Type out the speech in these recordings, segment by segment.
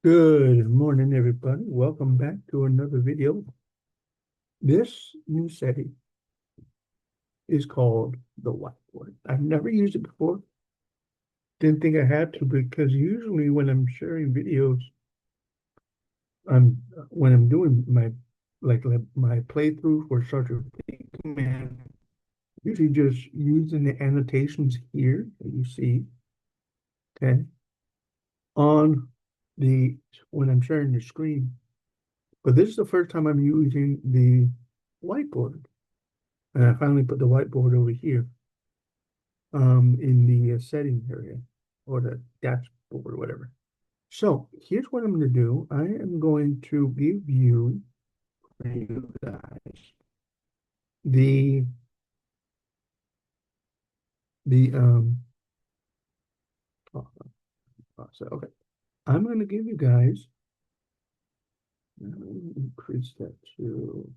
Good morning, everybody. Welcome back to another video. This new setting is called the whiteboard. I've never used it before. Didn't think I had to because usually when I'm sharing videos, when I'm doing like my playthrough for Star Trek Command, usually just using the annotations here that you see, okay, on the when I'm sharing the screen. But this is the first time I'm using the whiteboard. And I finally put the whiteboard over here in the setting area or the dashboard or whatever. So here's what I'm going to do. I am going to give you, for you guys, the the oh, so okay. I'm going to give you guys increase that to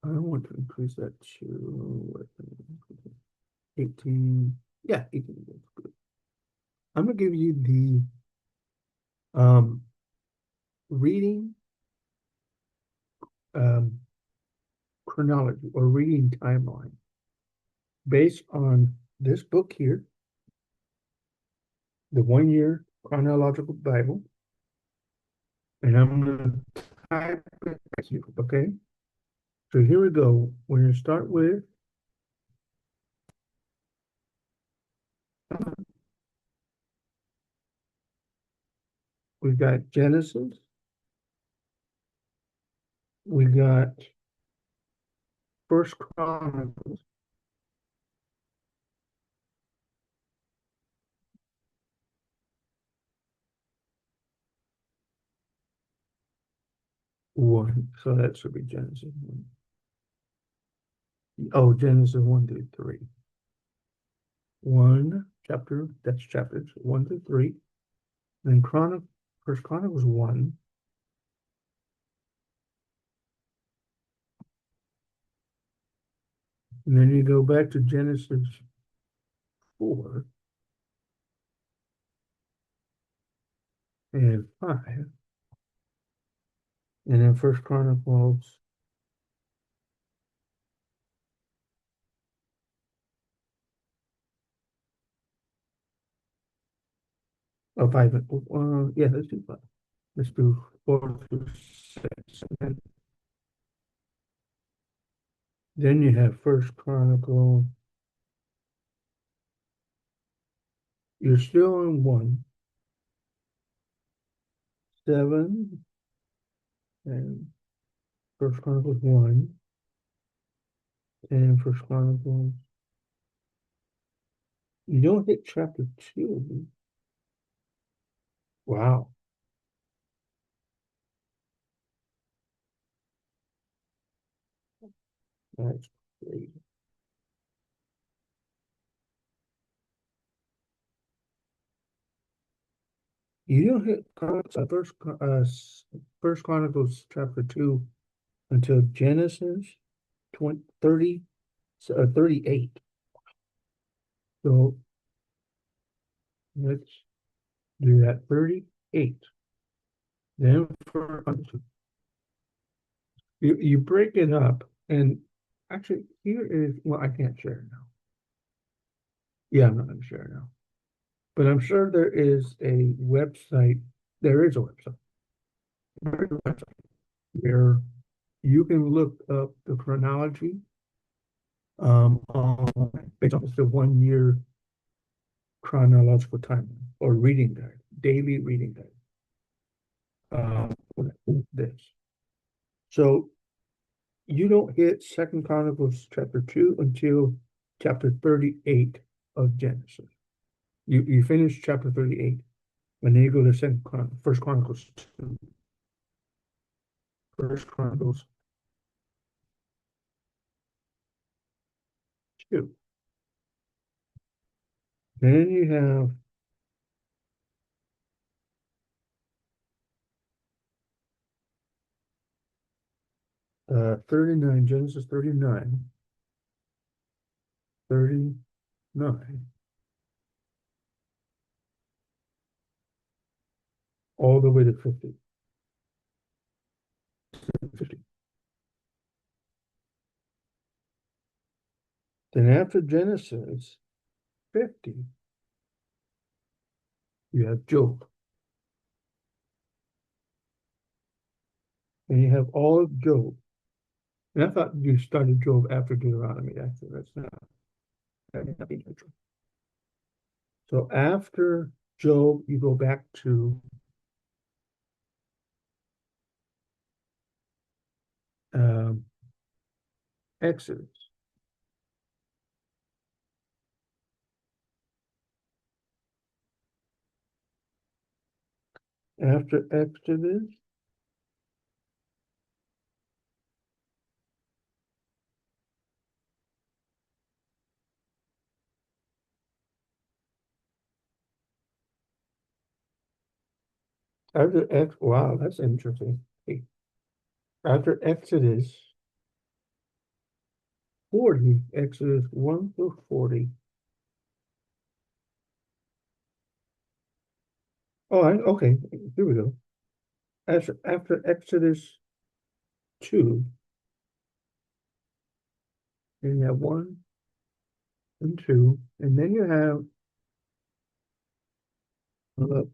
I want to increase that to 18. Yeah, 18 is good. I'm going to give you the reading um, chronology or reading timeline based on this book here, the 1 year chronological Bible, and I'm going to type it to you, okay? So here we go. We're going to start with we got Genesis, we got First Chronicles, one. So that should be Genesis one. Oh, Genesis 1 through 3. One chapter, that's chapters 1 through 3. Then First Chronicles 1. And then you go back to Genesis 4 and 5. And then First Chronicles, oh, five. Yeah, let's do five. Let's do 4 through 6. And then you have First Chronicle. You're still in 1, 7, and First Chronicles 1, and First Chronicles. You don't hit chapter 2. Wow, that's crazy. You don't hit First Chronicles chapter 2 until Genesis 20, 30, 38. So let's do that 38. Then for you break it up, and actually here is well, I can't share it now. Yeah, I'm not going to share it now. But I'm sure there is a website. There is a website. There is a website where you can look up the chronology based on the 1 year chronological timeline or reading guide, daily reading guide. This. So you don't hit Second Chronicles chapter 2 until chapter 38 of Genesis. You finish chapter 38, and then you go to First Chronicles 2. First Chronicles 2. Then you have 39, Genesis 39, 39. all the way to 50. 50. Then after Genesis 50, you have Job. And you have all of Job. And I thought you started Job after Deuteronomy. Actually, that may not be true. So after Job, you go back to um, Exodus. After Exodus, wow, that's interesting. Hey, after Exodus 40, Exodus 1 through 40. Oh, okay, here we go. After Exodus 2, then you have 1 and 2, and then you have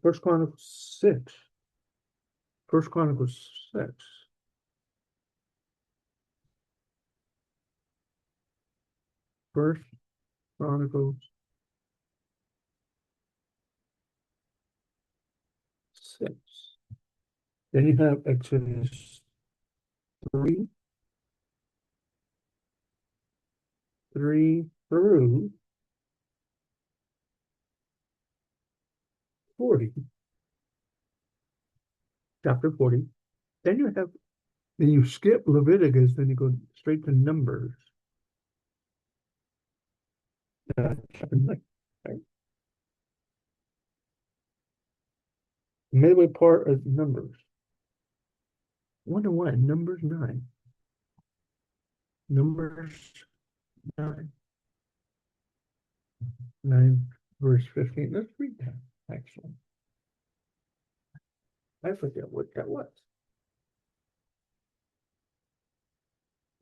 First Chronicles 6. First Chronicles 6. First Chronicles 6. Then you have Exodus 3, 3 through 40, chapter 40. Then you skip Leviticus, then you go straight to Numbers. Chapter 9, right? Midway part of Numbers. Wonder why Numbers 9. Numbers 9. 9 verse 15. Let's read that, actually. I forget what that was.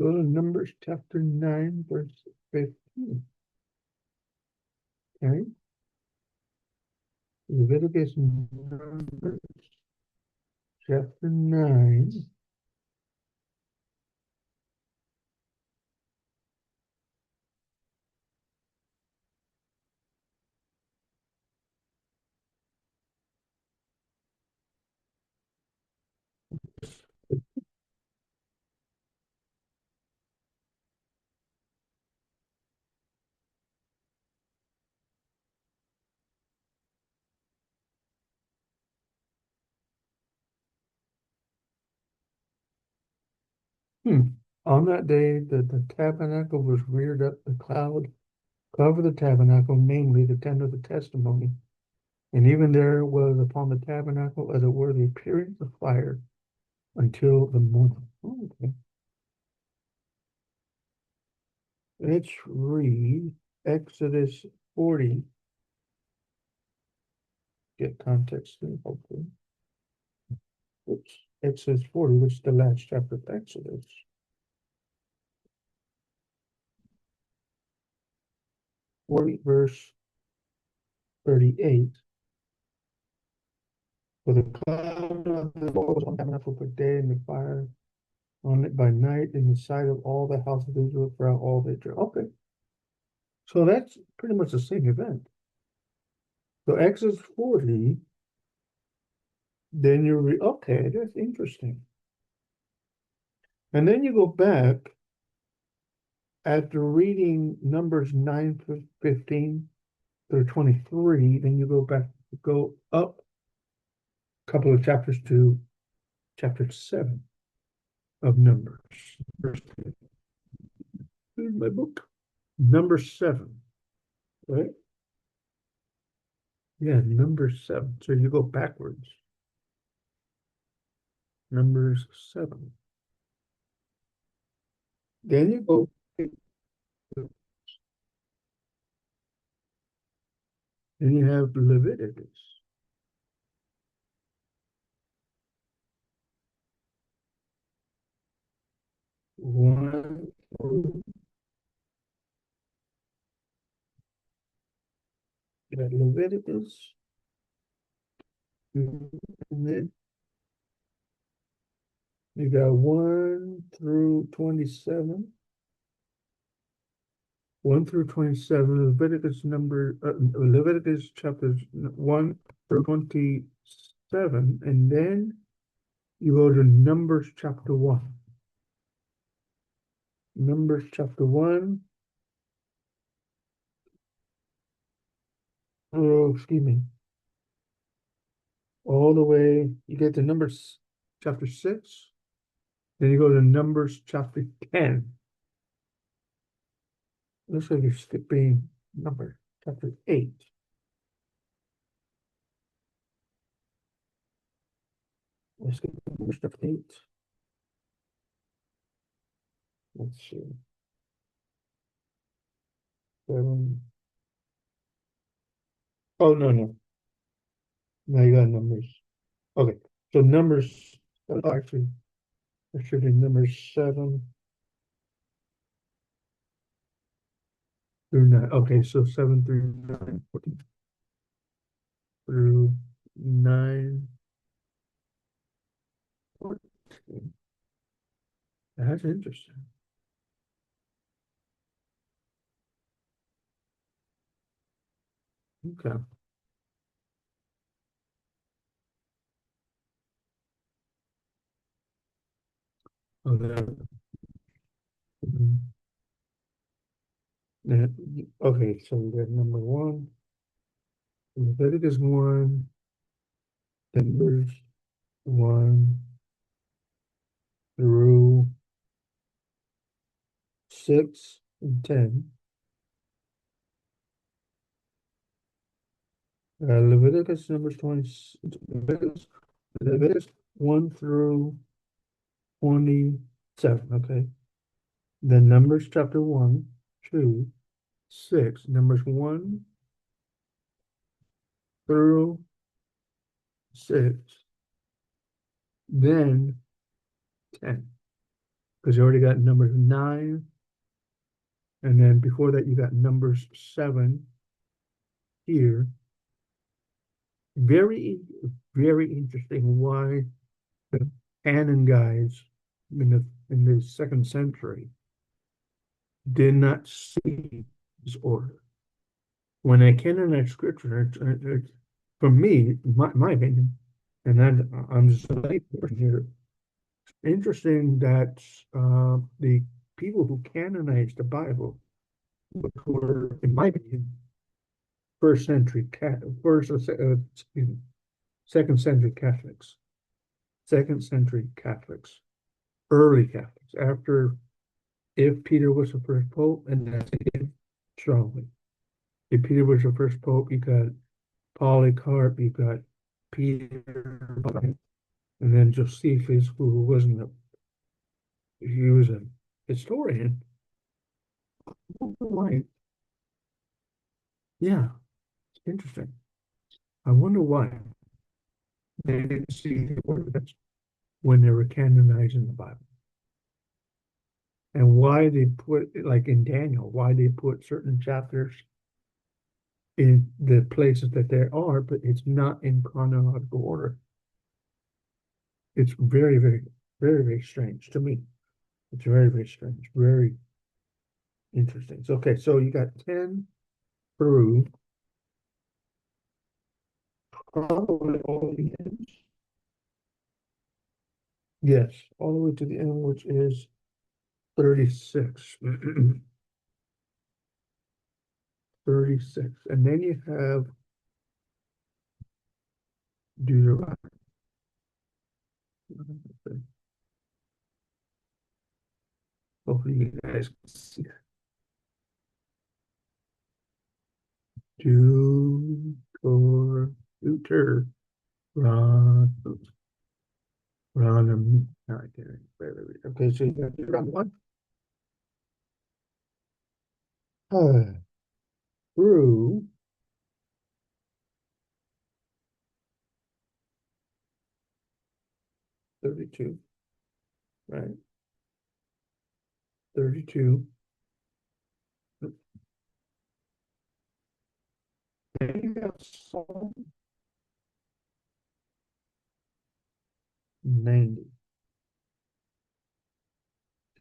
Go to Numbers chapter 9, verse 15. Okay. Leviticus Numbers chapter 9. On that day, the tabernacle was reared up, the cloud covered the tabernacle, namely the tent of the testimony. And even there was upon the tabernacle, as it were, the appearance of fire until the morning. Oh, okay. Let's read Exodus 40. Get context here, hopefully. Oops. Exodus 40, which is the last chapter of Exodus. 40, verse 38. For the cloud of the Lord was on the tabernacle by day, and the fire on it by night, in the sight of all the house of Israel throughout all the Israel. Okay, so that's pretty much the same event. So Exodus 40, then okay, that's interesting. And then you go back after reading Numbers 9 15 through 23, then you go up a couple of chapters to chapter 7 of Numbers. Here's my book. Number 7, right? Yeah, number 7. So you go backwards. Numbers 7. Then you go, then you have Leviticus. 1 through Leviticus, and then you got 1 through 27. 1 through 27, Leviticus chapters 1 through 27, and then you go to Numbers chapter 1. Numbers chapter 1, oh, excuse me, all the way, you get to Numbers chapter 6, then you go to Numbers chapter 10. Looks like you're skipping number chapter 8. Let's skip Numbers chapter 8. Let's see. 7. Oh, no, no. Now you got Numbers. Okay. So Numbers, actually, it should be Numbers 7 through 9. Okay, so 7 through 9, 14 through 9, 14. That's interesting. Okay. Okay. Okay, so we got number 1, Leviticus 1, Numbers 1 through 6 and 10. Leviticus Numbers 20, Leviticus, Leviticus 1 through 27. Okay. Then Numbers chapter 1, 2, 6. Numbers 1 through 6. Then 10. Because you already got Numbers 9. And then before that, you got Numbers 7 here. Very, very interesting why the canon guys in the second century did not see this order. When I canonize scripture, for me, my opinion, and then I'm just a lay person here. Interesting that the people who canonized the Bible, which were, in my opinion, first century, excuse me, second century Catholics, second century Catholics, early Catholics, after if Peter was the first pope, and that's again strongly. If Peter was the first pope, you got Polycarp, you got Peter, and then Josephus, who wasn't a, he was a historian. Why? Yeah, it's interesting. I wonder why they didn't see the ordinance when they were canonizing the Bible. And why they put, like in Daniel, why they put certain chapters in the places that they are, but it's not in chronological order. It's very, very, very, very strange to me. It's very, very strange. Very interesting. So, okay, so you got 10 through probably all the end. Yes, all the way to the end, which is 36. 36. And then you have Deuteronomy. Hopefully you guys can see that. Deuteronomy. Deuteronomy. All right, there. Okay, so you got Deuteronomy 1 through 32, right? 32. Then you have Psalm 90.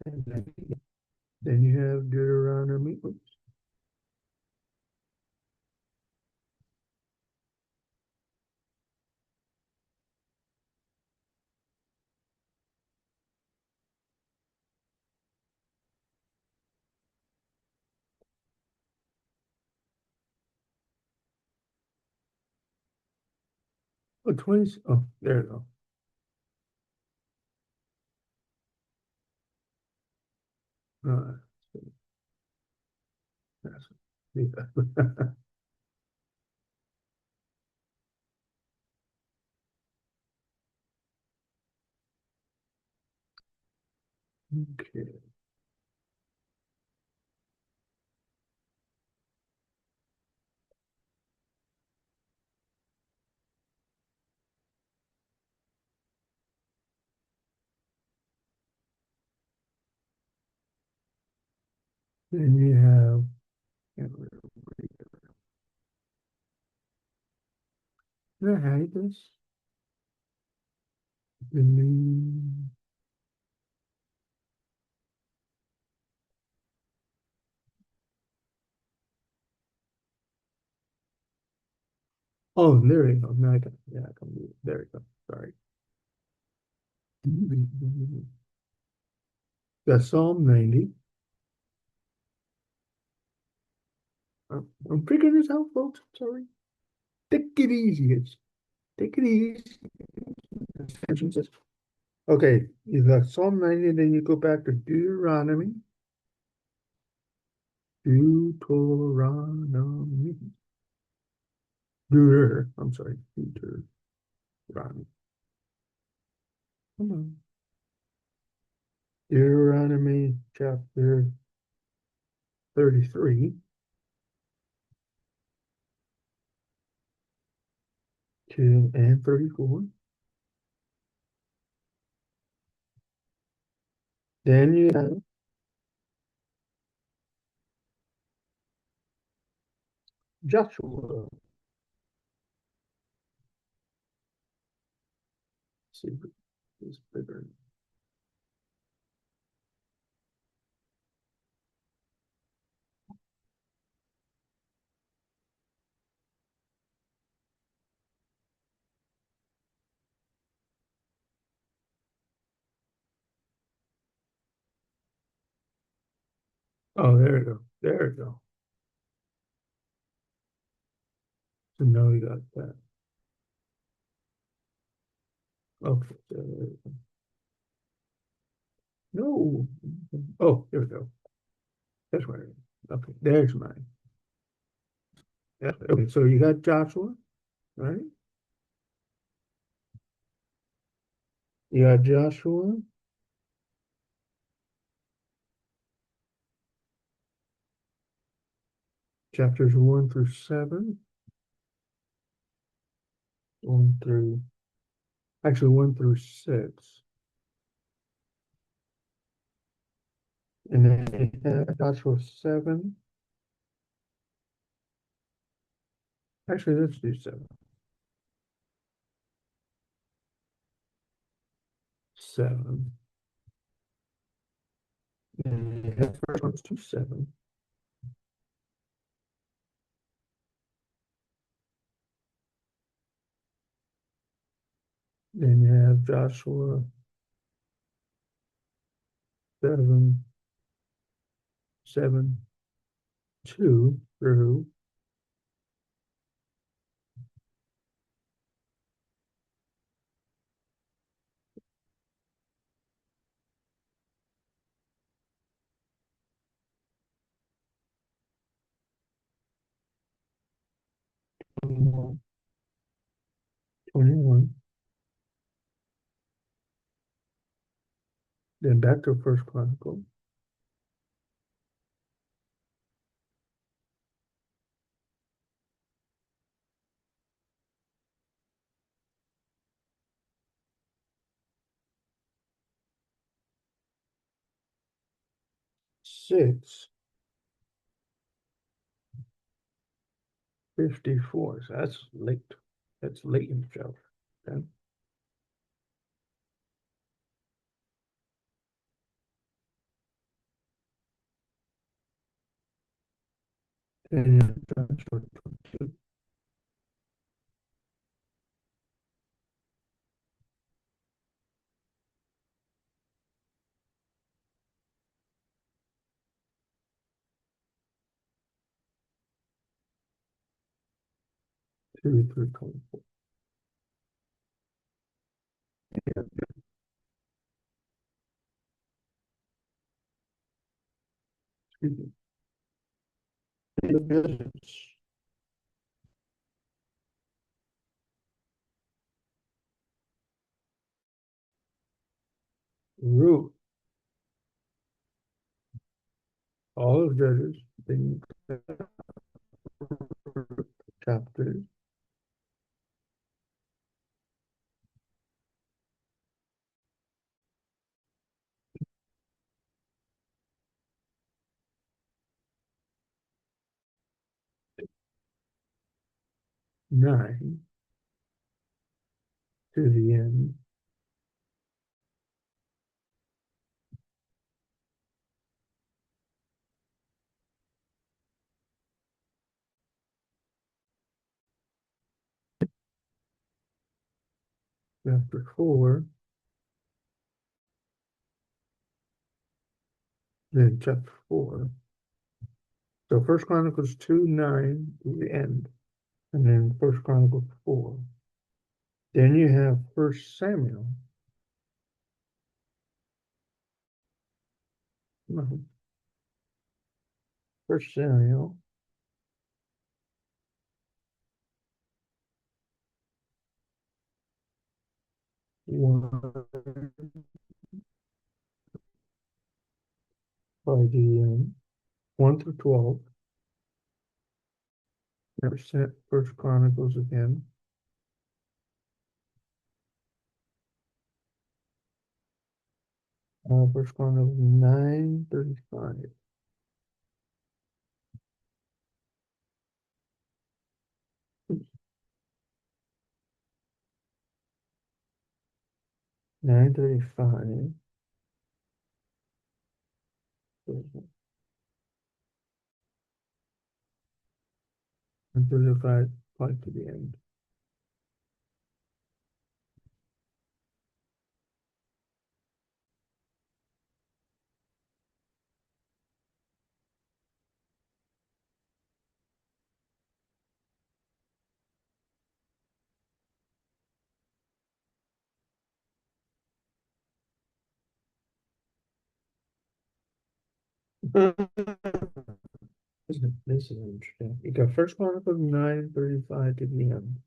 And then you have Deuteronomy. Oops. Oh, 20. Oh, there you go. Uh, that's, yeah. Okay. Then you have, can't remember, did I hide this? The new, oh, there you go. Now I can, yeah, I can move. There you go. Sorry. That's Psalm 90. I'm figuring this out, folks. Sorry. Take it easy. Take it easy. Okay, you got Psalm 90, then you go back to Deuteronomy. Deuteronomy. I'm sorry, Deuteronomy. Come on. Deuteronomy chapter 33 and 34. Then you have Joshua. Let's see if it's bigger. Oh, there you go. There you go. So now we got that. Okay. No. Oh, here we go. That's right. Okay, there's mine. Yeah. Okay, so you got Joshua, right? You got Joshua, chapters 1 through 7, 1 through, actually 1 through 6. And then you have Joshua 7. Actually, let's do 7. 7. And you have first one's 2 7. Then you have Joshua 7, 7, 2 through 21. 21. Then back to First Chronicle. 6:54. So that's late. That's late in the show. Okay. And transfer to 2 through 24. Excuse me. The business root all of Judges, then chapters 9 to the end. Chapter 4, then chapter 4. So First Chronicles 2, 9 to the end, and then First Chronicles 4. Then you have First Samuel. No, First Samuel 1 by the 1 through 12. Never sent First Chronicles again. First Chronicles 9:35. 9:35. And 35 quite to the end. This is interesting. You got First Chronicles 9:35 to the end.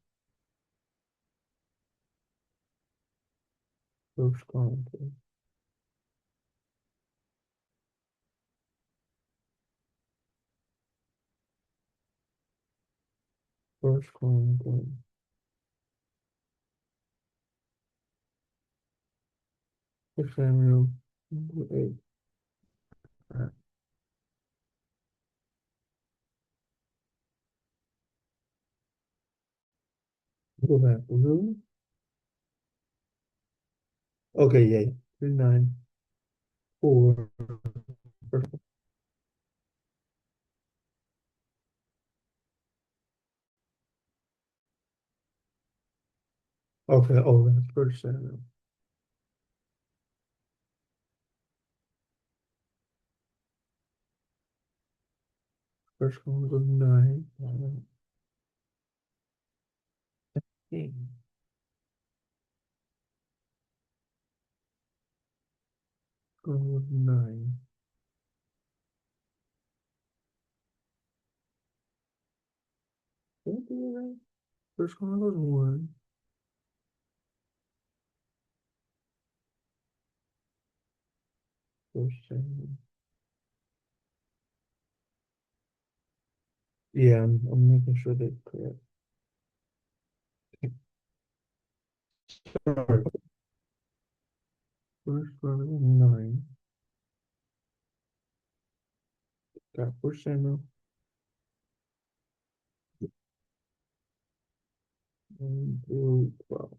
First Chronicles. First Chronicles. First Samuel 8. All right, go back. Really? Okay, yeah. 3, 9, 4. Okay, oh, that's First Samuel. First Chronicles 9. 15. Chronicles 9. Did I do it right? First Chronicles 1. First Samuel. Yeah, I'm making sure they're correct. Sorry. First Chronicles 9. Got First Samuel 1 through 12.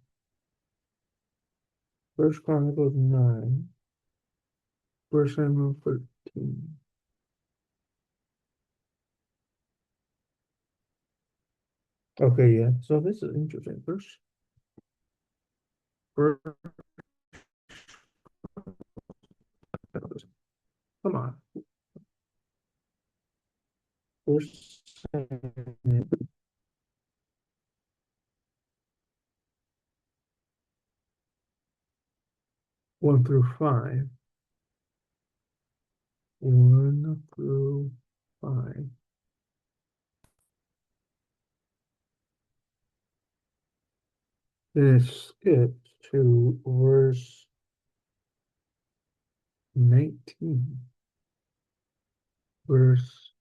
First Chronicles 9. First Samuel 13. Okay, yeah. So this is interesting. First, come on. First Samuel 1 through 5. 1 through 5. Then it skips to verse 19. Verse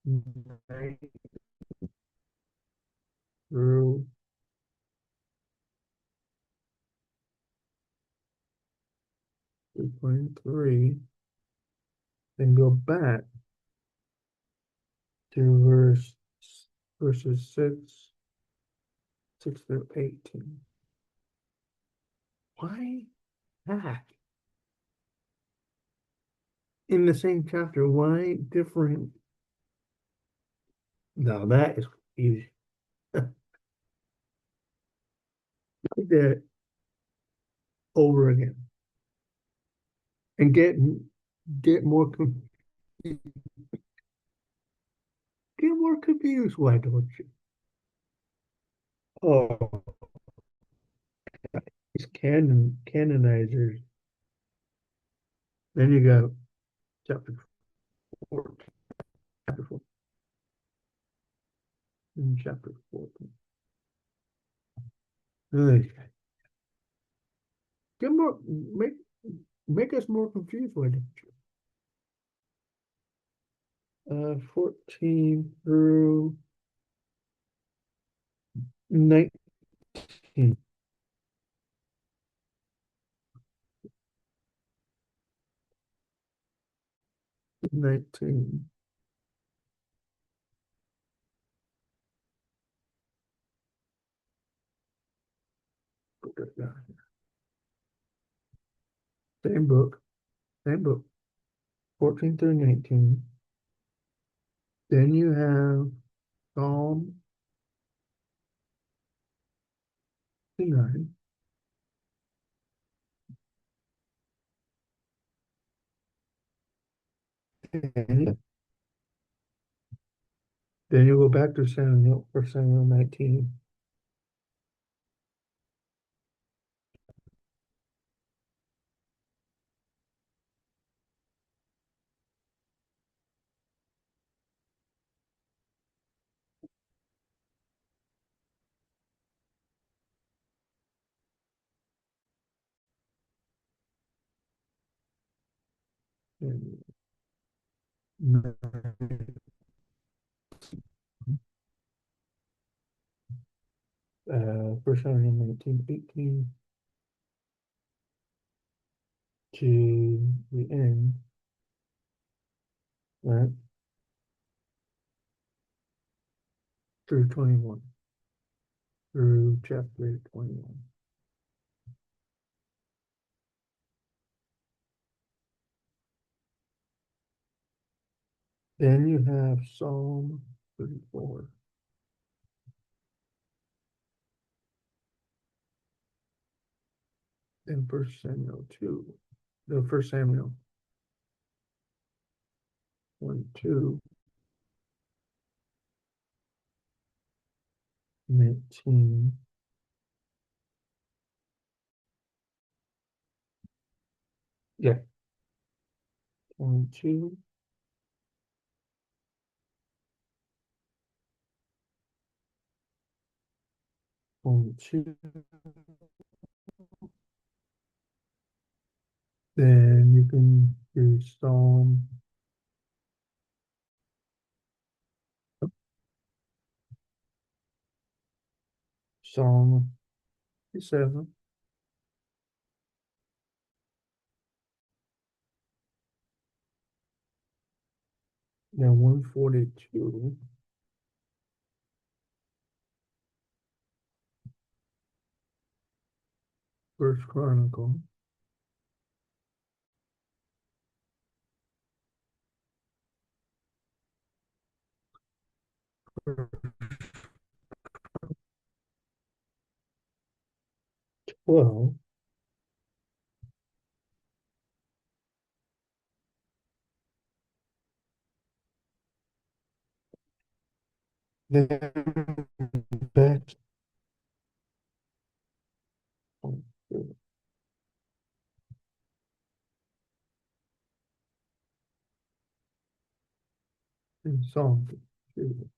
9 through 23. Then go back to verses 6 through 18. Why that? In the same chapter, why different? No, that is easy. Read that over again and get more get more confused. Why don't you? Oh, these canonizers. Then you got chapter 4, chapter 4, and chapter 14. Hey, get more make us more confused. Why don't you? 14 through 19. 19. Put that down here. Same book. Same book. 14 through 19. Then you have Psalm 9. And then you go back to Samuel for Samuel 19. And, First Samuel 19, 18 to the end, right? Through 21. Through chapter 21. Then you have Psalm 34. Then First Samuel 2. The First Samuel 1, 2, 19. Yeah, 22, 22. Then you can do Psalm 7, Then 142, First Chronicle. Well, then back in Psalm 52.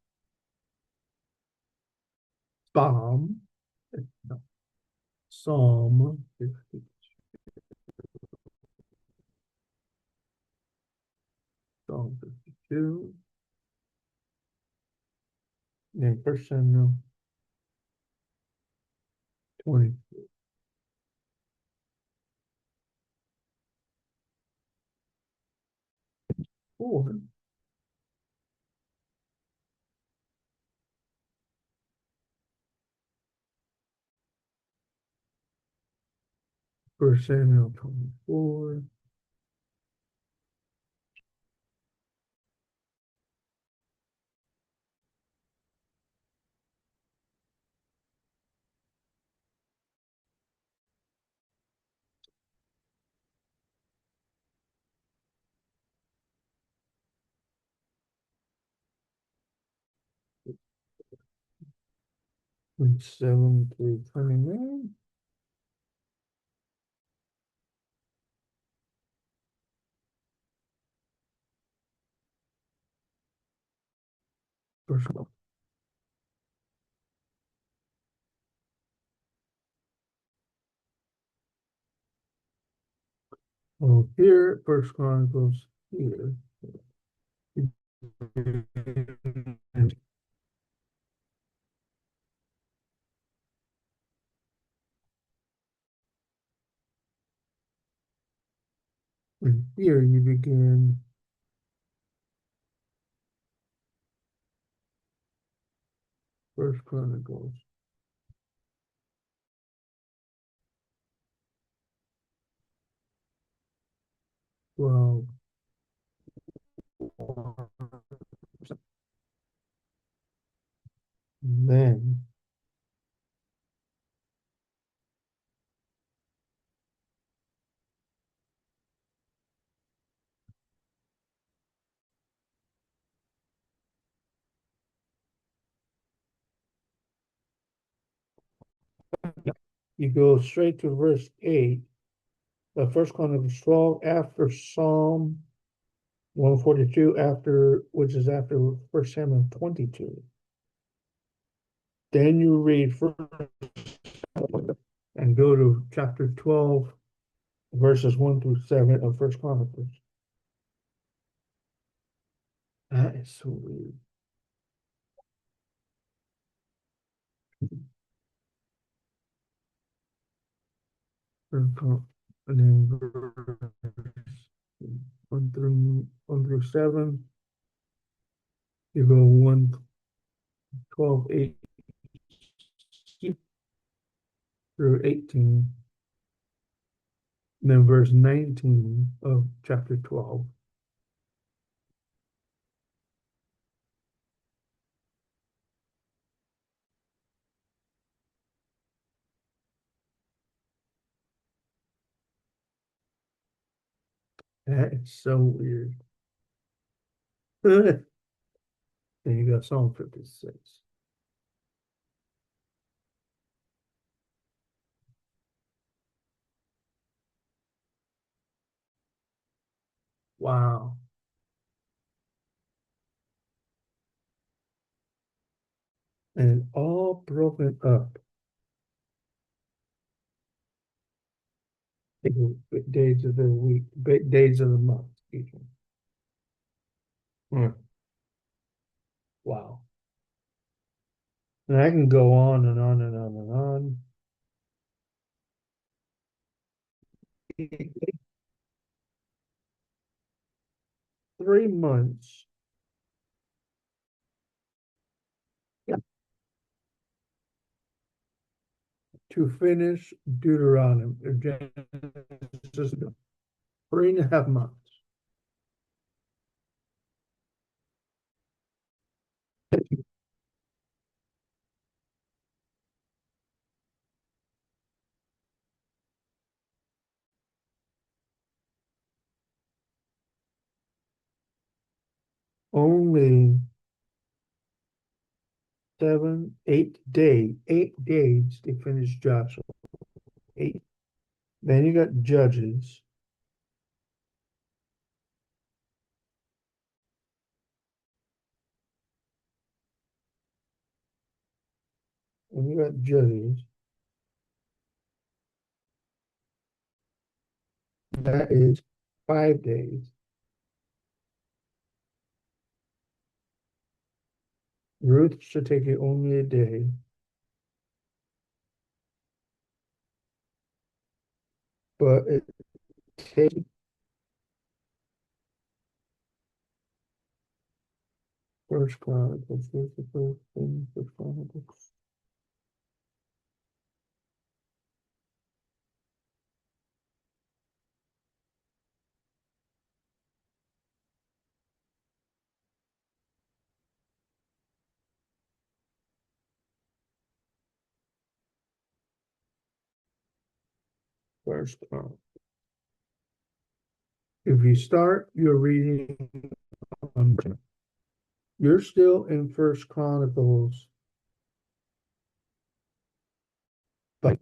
Psalm, no, Psalm 50, Psalm 52. Then First Samuel 24. First Samuel 24. From 7 through 29. First, oh, here, First Chronicles here. And here you begin First Chronicles. Well, then you go straight to verse 8. The First Chronicles 12 after Psalm 142, after which is after First Samuel 22. Then you read first and go to chapter 12, verses 1 through 7 of First Chronicles. That is so weird. And then verse 1 through 7. You go 1, 12, 8 through 18. And then verse 19 of chapter 12. That is so weird. Then you got Psalm 56. Wow. And all broken up. Days of the week, days of the month, excuse me. Wow. And I can go on and on and on and on. 3 months to finish Deuteronomy, or Genesis, 3.5 months. Only 8 days to finish Joshua. 8. Then you got Judges. And you got Judges. That is 5 days. Ruth should take you only a day. But it takes First Chronicles. Here's the first thing, First Chronicles. First Chronicles. If you start your reading on, you're still in First Chronicles, but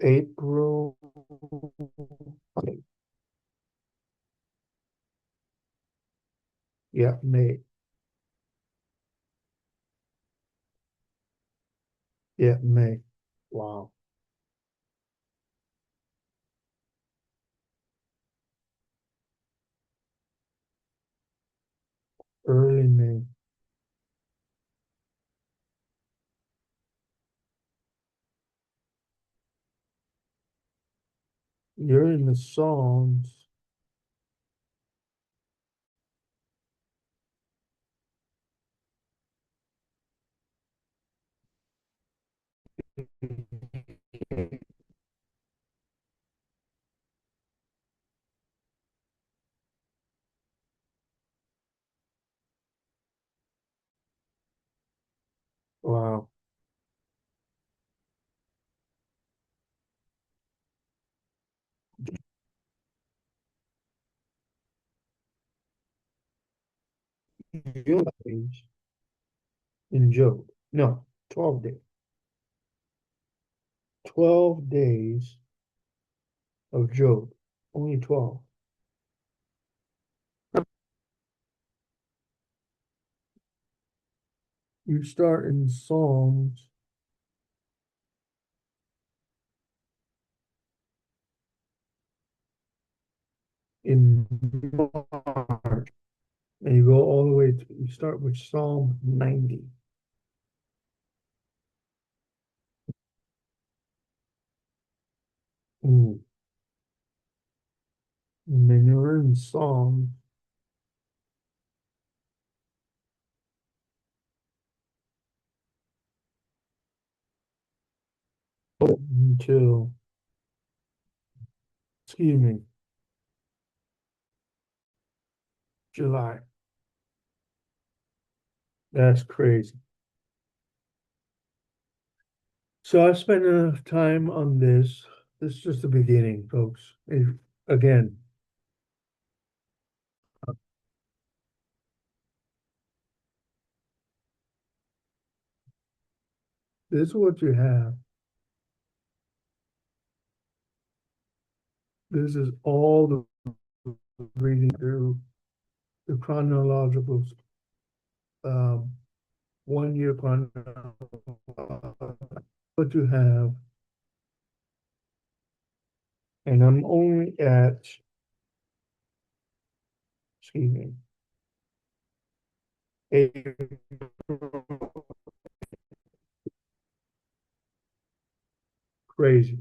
April, yeah, May, yeah, May. Wow, early May. You're in the Psalms. Wow, days in Job. No, 12 days. 12 days of Job. Only 12. You start in Psalms in March, and you go all the way to, you start with Psalm 90. Mm. And then you're in Psalm until, excuse me, July. That's crazy. So I spent enough time on this. This is just the beginning, folks. Again, this is what you have. This is all the reading through the chronological, um, 1 year chronological, what you have. And I'm only at, excuse me, April. Crazy,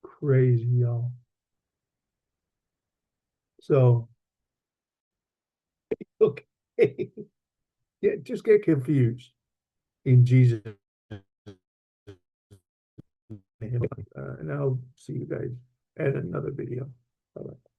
crazy, y'all. So, okay. Yeah, just get confused in Jesus' name. And I'll see you guys at another video. Bye-bye.